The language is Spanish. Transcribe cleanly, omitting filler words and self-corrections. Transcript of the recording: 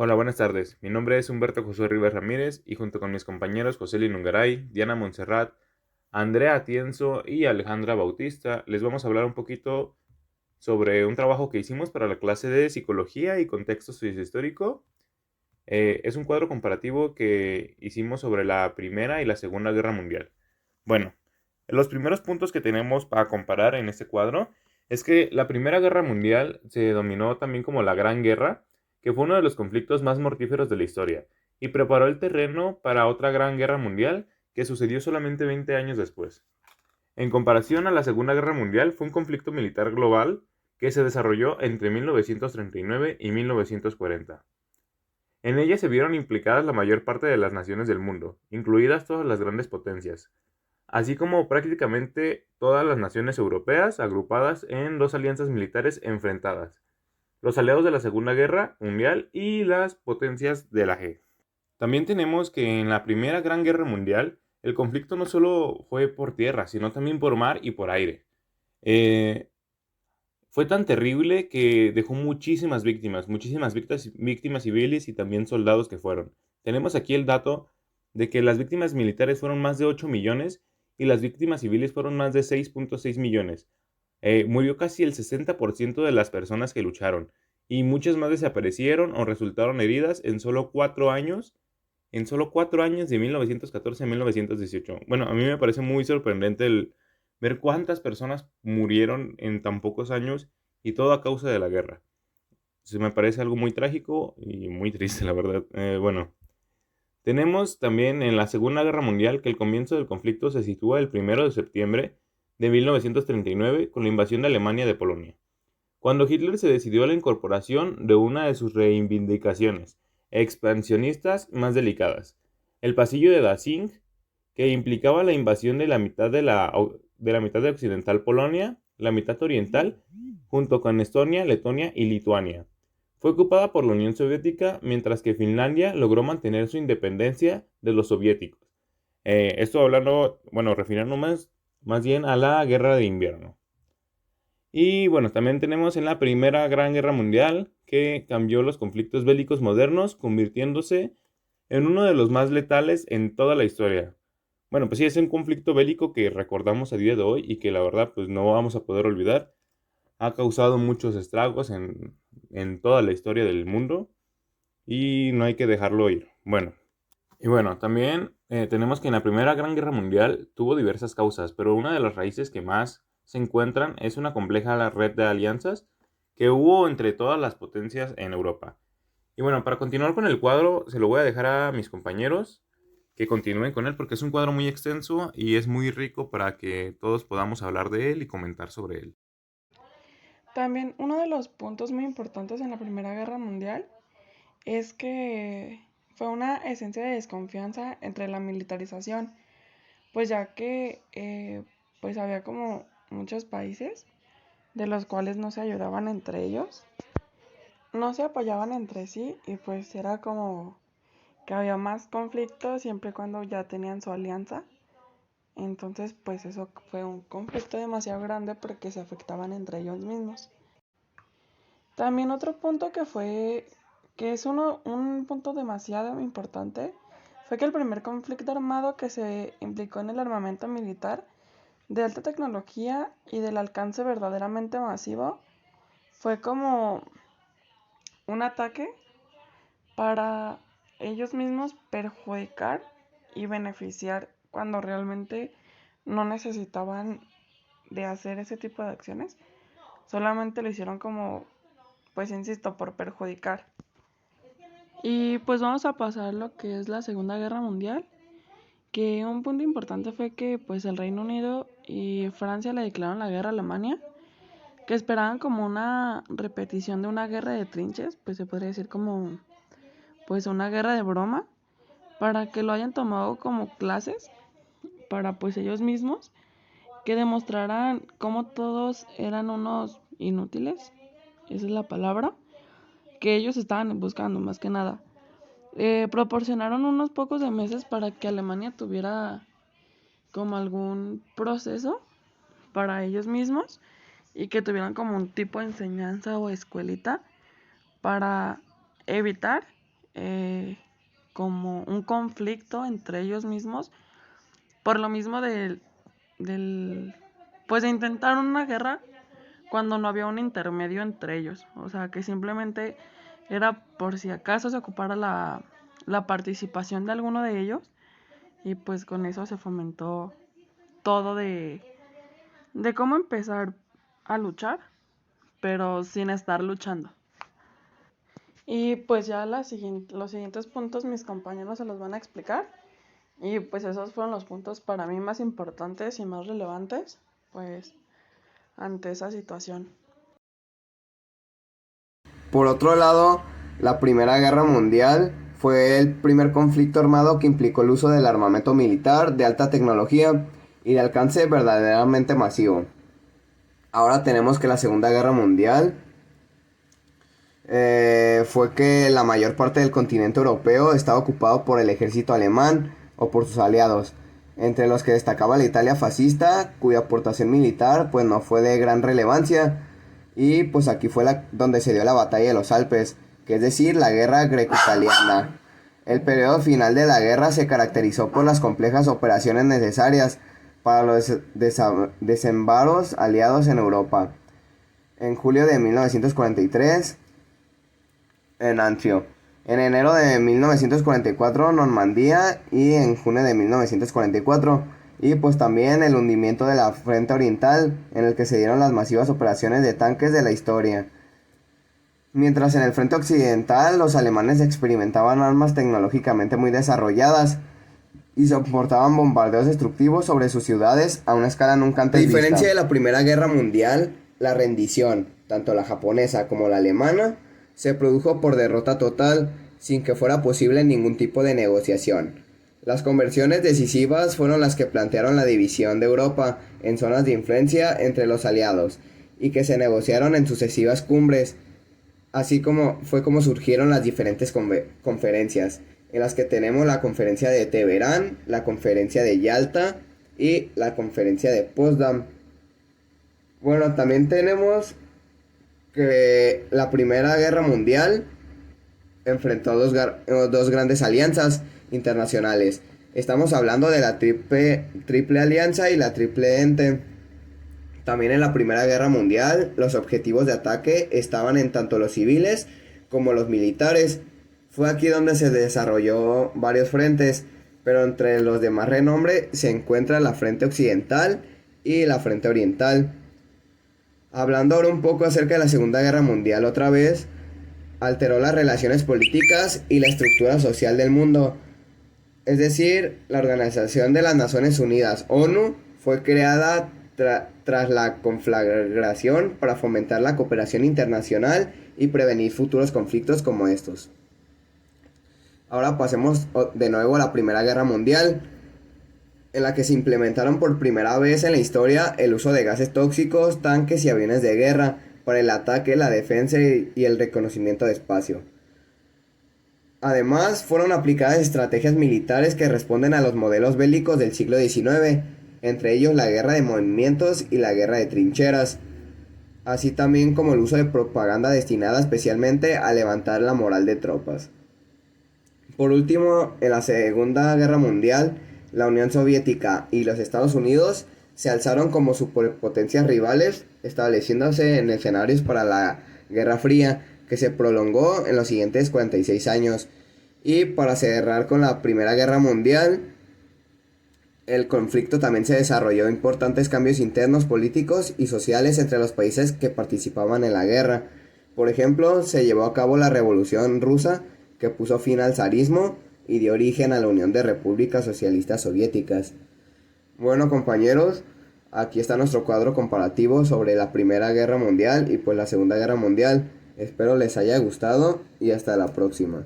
Hola, buenas tardes. Mi nombre es Humberto Josué Rivas Ramírez y junto con mis compañeros José Linungaray, Diana Montserrat, Andrea Atienzo y Alejandra Bautista les vamos a hablar un poquito sobre un trabajo que hicimos para la clase de Psicología y Contexto Sociohistórico. Es un cuadro comparativo que hicimos sobre la Primera y la Segunda Guerra Mundial. Bueno, los primeros puntos que tenemos para comparar en este cuadro es que la Primera Guerra Mundial se denominó también como la Gran Guerra, que fue uno de los conflictos más mortíferos de la historia, y preparó el terreno para otra Gran Guerra Mundial que sucedió solamente 20 años después. En comparación a la Segunda Guerra Mundial, fue un conflicto militar global que se desarrolló entre 1939 y 1940. En ella se vieron implicadas la mayor parte de las naciones del mundo, incluidas todas las grandes potencias, así como prácticamente todas las naciones europeas agrupadas en dos alianzas militares enfrentadas, los aliados de la Segunda Guerra Mundial y las potencias de la G. También tenemos que en la Primera Gran Guerra Mundial el conflicto no solo fue por tierra, sino también por mar y por aire. Eh, Fue tan terrible que dejó muchísimas víctimas civiles y también soldados que fueron. Tenemos aquí el dato de que las víctimas militares fueron más de 8 millones y las víctimas civiles fueron más de 6.6 millones. Murió casi el 60% de las personas que lucharon y muchas más desaparecieron o resultaron heridas en solo 4 años de 1914 a 1918. Bueno, a mí me parece muy sorprendente el ver cuántas personas murieron en tan pocos años y todo a causa de la guerra. Se me parece algo muy trágico y muy triste, la verdad. Bueno, tenemos también en la Segunda Guerra Mundial que el comienzo del conflicto se sitúa el 1 de septiembre de 1939 con la invasión de Alemania de Polonia, cuando Hitler se decidió a la incorporación de una de sus reivindicaciones expansionistas más delicadas, el pasillo de Danzig, que implicaba la invasión de la mitad de occidental Polonia, la mitad oriental, junto con Estonia, Letonia y Lituania. Fue ocupada por la Unión Soviética, mientras que Finlandia logró mantener su independencia de los soviéticos. Esto hablando, bueno, refiriendo más bien a la Guerra de Invierno. Y bueno, también tenemos en la Primera Gran Guerra Mundial, que cambió los conflictos bélicos modernos, convirtiéndose en uno de los más letales en toda la historia. Bueno, pues sí, es un conflicto bélico que recordamos a día de hoy y que la verdad pues no vamos a poder olvidar. Ha causado muchos estragos en toda la historia del mundo y no hay que dejarlo ir. Bueno, y bueno, también tenemos que en la Primera Gran Guerra Mundial tuvo diversas causas, pero una de las raíces que más se encuentran es una compleja red de alianzas que hubo entre todas las potencias en Europa. Y bueno, para continuar con el cuadro, se lo voy a dejar a mis compañeros que continúen con él porque es un cuadro muy extenso y es muy rico para que todos podamos hablar de él y comentar sobre él. También uno de los puntos muy importantes en la Primera Guerra Mundial es que fue una esencia de desconfianza entre la militarización, pues ya que pues había como muchos países de los cuales no se ayudaban entre ellos, no se apoyaban entre sí y pues era como que había más conflictos siempre y cuando ya tenían su alianza. Entonces pues eso fue un conflicto demasiado grande porque se afectaban entre ellos mismos. También otro punto que es un punto demasiado importante, fue que el primer conflicto armado que se implicó en el armamento militar de alta tecnología y del alcance verdaderamente masivo fue como un ataque para ellos mismos perjudicar y beneficiar cuando realmente no necesitaban de hacer ese tipo de acciones. Solamente lo hicieron como, pues insisto, por perjudicar. Y pues vamos a pasar a lo que es la Segunda Guerra Mundial, que un punto importante fue que pues el Reino Unido y Francia le declararon la guerra a Alemania, que esperaban como una repetición de una guerra de trinches, pues se podría decir como pues una guerra de broma, para que lo hayan tomado como clases para pues ellos mismos, que demostraran cómo todos eran unos inútiles, esa es la palabra, que ellos estaban buscando más que nada. Proporcionaron unos pocos de meses para que Alemania tuviera como algún proceso para ellos mismos y que tuvieran como un tipo de enseñanza o escuelita para evitar como un conflicto entre ellos mismos, por lo mismo pues de intentar una guerra cuando no había un intermedio entre ellos. O sea, que simplemente era por si acaso se ocupara la participación de alguno de ellos, y pues con eso se fomentó todo de cómo empezar a luchar, pero sin estar luchando. Y pues ya los siguientes puntos mis compañeros se los van a explicar. Y pues esos fueron los puntos para mí más importantes y más relevantes, pues, ante esa situación. Por otro lado, la Primera Guerra Mundial fue el primer conflicto armado que implicó el uso del armamento militar de alta tecnología y de alcance verdaderamente masivo. Ahora tenemos que la Segunda Guerra Mundial fue que la mayor parte del continente europeo estaba ocupado por el ejército alemán o por sus aliados, entre los que destacaba la Italia fascista, cuya aportación militar pues no fue de gran relevancia, y pues aquí fue donde se dio la batalla de los Alpes, que es decir, la guerra greco-italiana. El periodo final de la guerra se caracterizó por las complejas operaciones necesarias para los desembaros aliados en Europa. En julio de 1943, en Antio. En enero de 1944, Normandía, y en junio de 1944. Y pues también el hundimiento de la Frente Oriental, en el que se dieron las masivas operaciones de tanques de la historia. Mientras en el Frente Occidental los alemanes experimentaban armas tecnológicamente muy desarrolladas y soportaban bombardeos destructivos sobre sus ciudades a una escala nunca antes vista. A diferencia de la Primera Guerra Mundial, la rendición, tanto la japonesa como la alemana, se produjo por derrota total, sin que fuera posible ningún tipo de negociación. Las conversiones decisivas fueron las que plantearon la división de Europa en zonas de influencia entre los aliados, y que se negociaron en sucesivas cumbres, así como fue como surgieron las diferentes conferencias, en las que tenemos la conferencia de Teherán, la conferencia de Yalta y la conferencia de Potsdam. Bueno, también tenemos que la Primera Guerra Mundial enfrentó dos grandes alianzas internacionales. Estamos hablando de la triple alianza y la Triple Entente. También en la Primera Guerra Mundial los objetivos de ataque estaban en tanto los civiles como los militares. Fue aquí donde se desarrolló varios frentes, pero entre los de más renombre se encuentra la Frente Occidental y la Frente Oriental. Hablando ahora un poco acerca de la Segunda Guerra Mundial otra vez, alteró las relaciones políticas y la estructura social del mundo. Es decir, la Organización de las Naciones Unidas, ONU, fue creada tras la conflagración para fomentar la cooperación internacional y prevenir futuros conflictos como estos. Ahora pasemos de nuevo a la Primera Guerra Mundial, en la que se implementaron por primera vez en la historia el uso de gases tóxicos, tanques y aviones de guerra para el ataque, la defensa y el reconocimiento de espacio. Además, fueron aplicadas estrategias militares que responden a los modelos bélicos del siglo XIX, entre ellos la guerra de movimientos y la guerra de trincheras, así también como el uso de propaganda destinada especialmente a levantar la moral de tropas. Por último, en la Segunda Guerra Mundial, la Unión Soviética y los Estados Unidos se alzaron como superpotencias rivales, estableciéndose en escenarios para la Guerra Fría, que se prolongó en los siguientes 46 años. Y para cerrar con la Primera Guerra Mundial, el conflicto también se desarrolló importantes cambios internos políticos y sociales entre los países que participaban en la guerra. Por ejemplo, se llevó a cabo la Revolución Rusa, que puso fin al zarismo y dio origen a la Unión de Repúblicas Socialistas Soviéticas. Bueno, compañeros, aquí está nuestro cuadro comparativo sobre la Primera Guerra Mundial y pues la Segunda Guerra Mundial. Espero les haya gustado y hasta la próxima.